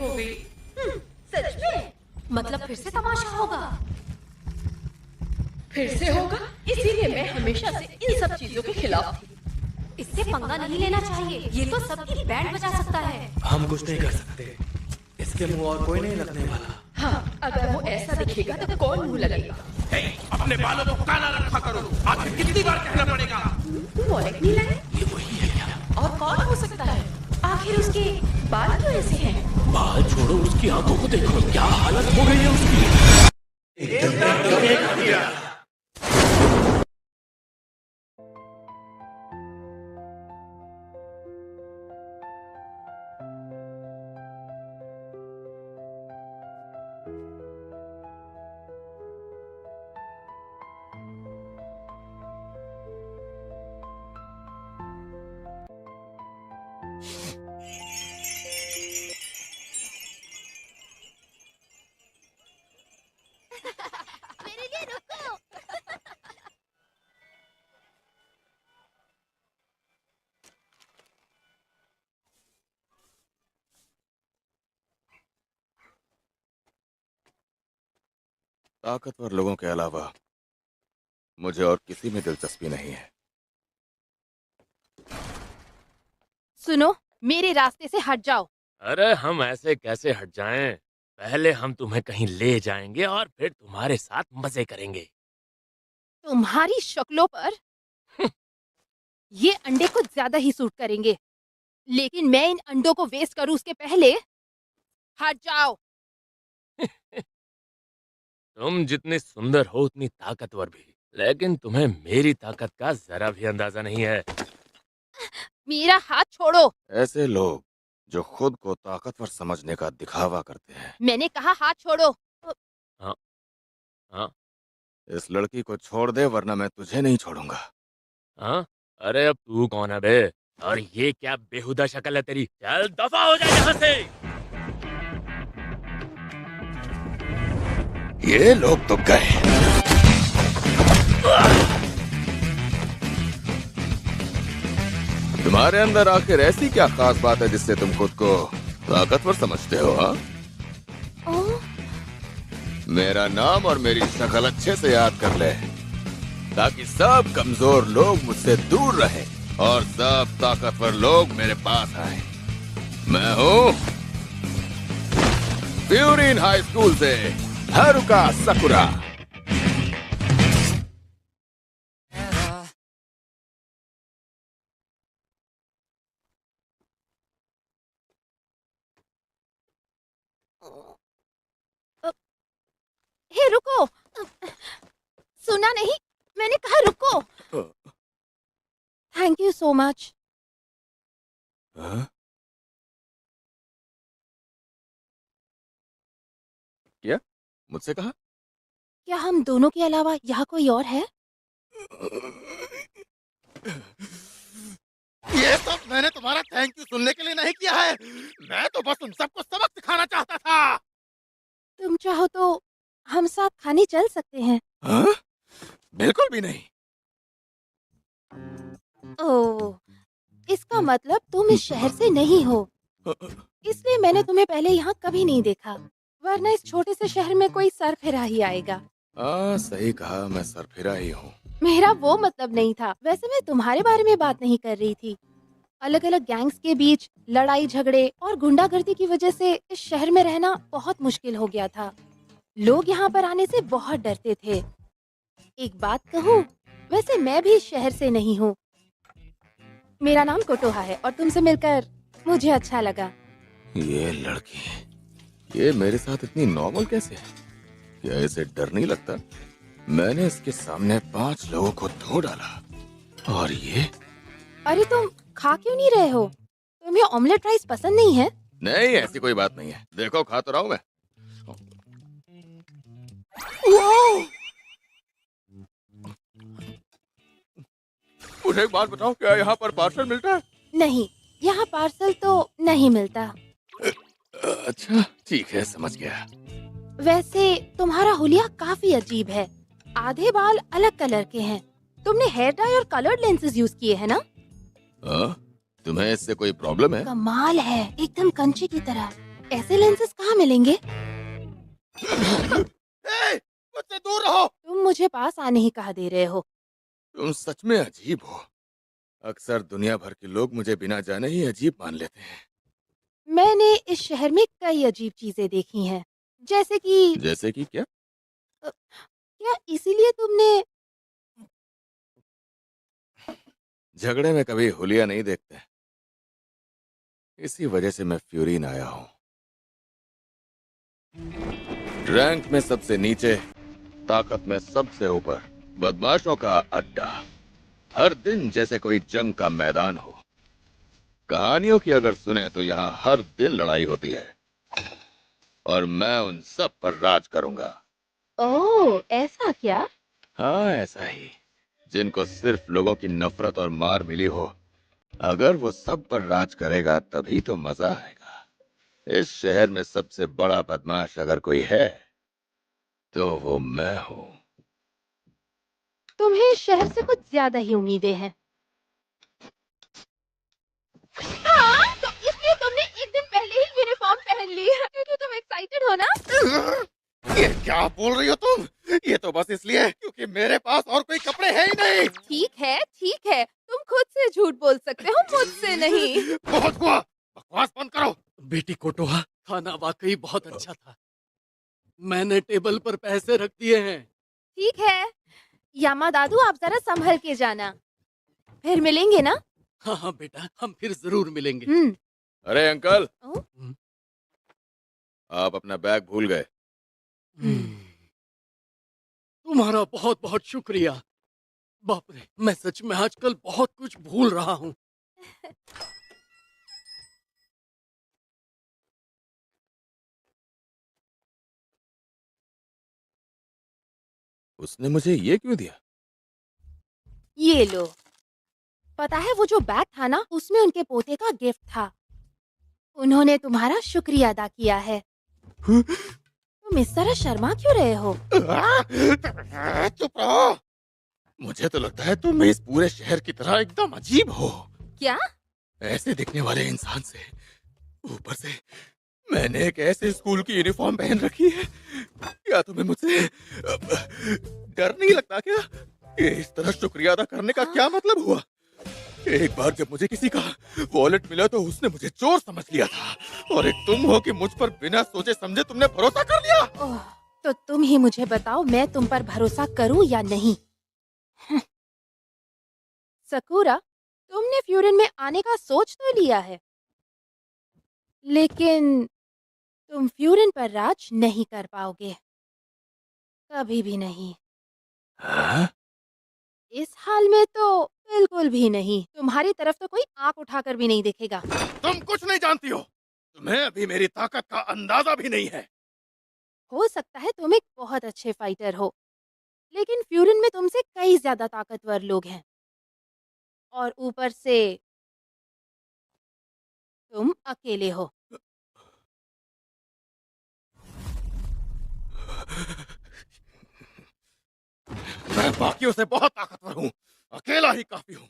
हो गई। सच में? मतलब फिर से तमाशा होगा? फिर से होगा, इसीलिए मैं हमेशा से इन सब चीजों के खिलाफ थी। इससे पंगा नहीं लेना चाहिए, ये तो सबकी बैंड बजा सकता है। हम कुछ नहीं कर सकते, इसके मुंह और कोई नहीं लगने वाला। हाँ, अगर वो ऐसा दिखेगा तो कौन मुंह लगेगा? अपने बालों को काला रखा करो। आखिर कितनी बार कहना पड़ेगा? वॉलेट नहीं लाए? ये वही है क्या? और कौन हो सकता है? आखिर उसके बाल क्यों ऐसे हैं? बाल छोड़ो, उसकी आंखों को देखो, क्या हालत हो गई है उसकी। मेरे लिए रुको। ताकतवर लोगों के अलावा मुझे और किसी में दिलचस्पी नहीं है। सुनो, मेरे रास्ते से हट जाओ। अरे हम ऐसे कैसे हट जाएं? पहले हम तुम्हें कहीं ले जाएंगे और फिर तुम्हारे साथ मजे करेंगे। तुम्हारी शक्लों पर ये अंडे कुछ ज्यादा ही सूट करेंगे, लेकिन मैं इन अंडों को वेस्ट करूं उसके पहले हट जाओ। तुम जितनी सुंदर हो उतनी ताकतवर भी, लेकिन तुम्हें मेरी ताकत का जरा भी अंदाजा नहीं है। मेरा हाथ छोड़ो। ऐसे लोग जो खुद को ताकतवर समझने का दिखावा करते हैं। मैंने कहा हाथ छोड़ो। हाँ हाँ इस लड़की को छोड़ दे, वरना मैं तुझे नहीं छोड़ूंगा। हाँ। अरे अब तू कौन है बे? और ये क्या बेहुदा शक्ल है तेरी? चल दफा हो जाए यहाँ से। ये लोग तो गए। तुम्हारे अंदर आखिर ऐसी क्या खास बात है जिससे तुम खुद को ताकतवर समझते हो? हाँ, मेरा नाम और मेरी शक्ल अच्छे से याद कर ले, ताकि सब कमजोर लोग मुझसे दूर रहे और सब ताकतवर लोग मेरे पास आए। मैं हूँ फ्यूरिन हाई स्कूल से हारुका साकुरा। हे रुको, सुना नहीं? मैंने कहा रुको। Thank you so much. हाँ? क्या मुझसे कहा? क्या हम दोनों के अलावा यहाँ कोई और है? ये सब मैंने तुम्हारा थैंक यू सुनने के लिए नहीं किया है। मैं तो बस तुम सबको सबक सिखाना चाहता था। तुम चाहो तो हम साथ खाने चल सकते हैं। हाँ? बिल्कुल भी नहीं। ओह, इसका मतलब तुम इस शहर से नहीं हो, इसलिए मैंने तुम्हें पहले यहाँ कभी नहीं देखा, वरना इस छोटे से शहर में कोई सरफिरा ही आएगा। सही कहा, मैं सरफिरा ही हूँ। मेरा वो मतलब नहीं था। वैसे मैं तुम्हारे बारे में बात नहीं कर रही थी। अलग अलग गैंग्स के बीच लड़ाई झगड़े और गुंडागर्दी की वजह से इस शहर में रहना बहुत मुश्किल हो गया था। लोग यहाँ पर आने से बहुत डरते थे। एक बात कहूँ, वैसे मैं भी इस शहर से नहीं हूँ। मेरा नाम कोटोहा है और तुमसे मिलकर मुझे अच्छा लगा। ये लड़की, ये मेरे साथ इतनी नॉर्मल कैसे है? क्या इसे डर नहीं लगता? मैंने इसके सामने 5 लोगों को धो डाला और ये अरे तुम खा क्यों नहीं रहे हो? तुम्हें ऑमलेट राइस पसंद नहीं है? नहीं, ऐसी कोई बात नहीं है। देखो, खा तो रहा हूँ मैं। मुझे एक बात बताओ, क्या यहाँ पर पार्सल मिलता है? नहीं, यहाँ पार्सल तो नहीं मिलता। अच्छा ठीक है, समझ गया। वैसे तुम्हारा हुलिया काफी अजीब है। आधे बाल अलग कलर के हैं। तुमने हेयर डाई और कलर्ड लेंसेज यूज किए हैं ना? तुम्हें इससे कोई प्रॉब्लम है? कमाल है, एकदम कंचे की तरह। ऐसे लेंसेज कहाँ मिलेंगे? मुझसे दूर रहो। तुम मुझे पास आने ही कहा दे रहे हो। तुम सच में अजीब हो। अक्सर दुनिया भर के लोग मुझे बिना जाने ही अजीब मान लेते हैं। मैंने इस शहर में कई अजीब चीजें देखी हैं, जैसे कि जैसे कि क्या? क्या इसीलिए तुमने झगड़े में कभी हुलिया नहीं देखते। इसी वजह से मैं फ्यूरिन आया हूँ। रैंक में सबसे नीचे, ताकत में सबसे ऊपर, बदमाशों का अड्डा। हर दिन जैसे कोई जंग का मैदान हो। कहानियों की अगर सुने तो यहाँ हर दिन लड़ाई होती है और मैं उन सब पर राज करूंगा। ओह, ऐसा क्या? हाँ, ऐसा ही। जिनको सिर्फ लोगों की नफरत और मार मिली हो, अगर वो सब पर राज करेगा तभी तो मजा आएगा। इस शहर में सबसे बड़ा बदमाश अगर कोई है तो वो मैं हूँ। तुम्हें इस शहर से कुछ ज्यादा ही उम्मीदें हैं। हाँ, तो इसलिए तुमने एक दिन पहले ही यूनिफॉर्म पहन ली है क्योंकि तुम एक्साइटेड हो ना? ये क्या बोल रही हो तुम? ये तो बस इसलिए है क्योंकि मेरे पास और कोई कपड़े हैं ही नहीं। ठीक है, तुम खुद से झूठ बोल सकते हो, मुझसे नहीं। बहुत हुआ, बकवास बंद करो। बेटी कोटोहा, खाना वाकई बहुत अच्छा था। मैंने टेबल पर पैसे रख दिए हैं। ठीक है, यामा दादू आप जरा संभल के जाना। फिर मिलेंगे ना? हाँ हाँ बेटा, हम फिर जरूर मिलेंगे। अरे अंकल, ओ? आप अपना बैग भूल गए। तुम्हारा बहुत बहुत शुक्रिया। बाप रे, मैं सच में आजकल बहुत कुछ भूल रहा हूँ। उसने मुझे ये क्यों दिया? ये लो। पता है वो जो बैग था ना, उसमें उनके पोते का गिफ्ट था। उन्होंने तुम्हारा शुक्रिया अदा किया है। तुम इस तरह शर्मा क्यों रहे हो? चुप रहो। मुझे तो लगता है तुम इस पूरे शहर की तरह एकदम अजीब हो। क्या? ऐसे दिखने वाले इंसान से ऊपर से मैंने एक ऐसे स्कूल की यूनिफॉर्म पहन रखी है। क्या तुम्हें मुझसे डर नहीं लगता क्या? ये इस तरह शुक्रिया अदा करने का क्या मतलब हुआ? एक बार जब मुझे किसी का वॉलेट मिला तो उसने मुझे चोर समझ लिया था, और एक तुम हो कि मुझ पर बिना सोचे समझे तुमने भरोसा कर लिया। ओह, तो तुम ही मुझे बताओ मैं तुम पर भरोसा करूं या नहीं। सकूरा, तुमने फ्यूरिन में आने का सोच तो लिया है, लेकिन तुम फ्यूरिन पर राज नहीं कर पाओगे, कभी भी नहीं। हाँ? इस हाल में तो बिल्कुल भी नहीं। तुम्हारी तरफ तो कोई आंख उठाकर भी नहीं देखेगा। तुम कुछ नहीं जानती हो। तुम्हें अभी मेरी ताकत का अंदाजा भी नहीं है। हो सकता है तुम एक बहुत अच्छे फाइटर हो, लेकिन फ्यूरिन में तुमसे कई ज्यादा ताकतवर लोग हैं, और ऊपर से तुम अकेले हो। मैं बाकियों से बहुत ताकतवर हूँ, अकेला ही काफी हूँ।